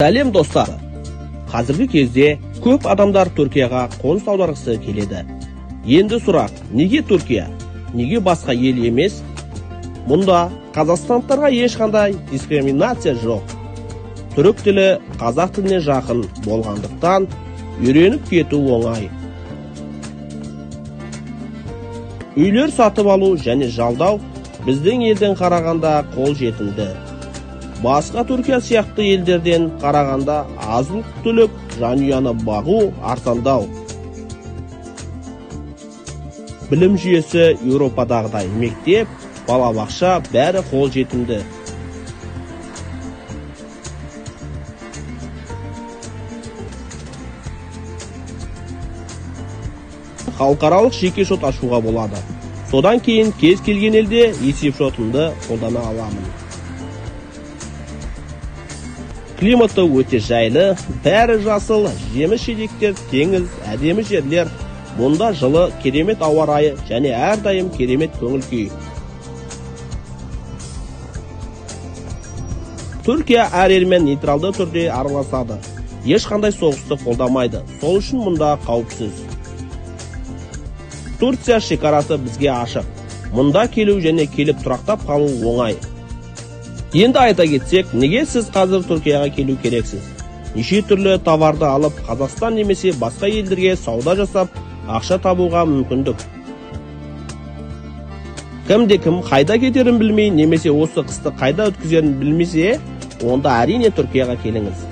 Сәлем достар. Қазіргі кезде көп адамдар Түркияға қоныс аударғысы келеді. Енді сұрақ, неге Түркия? Неге басқа ел емес? Мұнда қазақстандықтарға ешқандай дискриминация жоқ. Түрік тілі қазақ тіліне жақын болғандықтан үйреніп кету оңай. Үйлер сатып алу және жалдау біздің елден қарағанда қолжетімді. Басқа Түркия сияқты елдерден қарағанда азық-түлік жанұяны бағу арзандау. Білім жүйесі Еуропадағыдай мектеп, балабақша бәрі қолжетімді. Халықаралық жеке шот ашуға болады. Содан кейін кез келген елде есепшотымды қолдана аламын. Климаты өте жайлы, бәрі жасыл, жеміс-жидектер, теңіз, әдемі жерлер. Мұнда жылы керемет ауа райы және әрдайым керемет көңіл күй. Түркия әр елмен нейтралды түрде араласады. Ешқандай соғысты қолдамайды. Сол үшін мұнда қауіпсіз. Турция шекарасы бізге ашық. Мұнда келу және келіп тұрақтап қалу оңай. Енді айта кетсек, неге сіз қазір Түркияға келу керексіз? Неше түрлі товарды алып, Қазақстан немесе басқа елдерге сауда жасап, ақша табуға мүмкіндік. Кім қайда кетерін білмей, немесе осы қысты қайда өткізерін білмесе, онда әрине Түркияға келіңіз.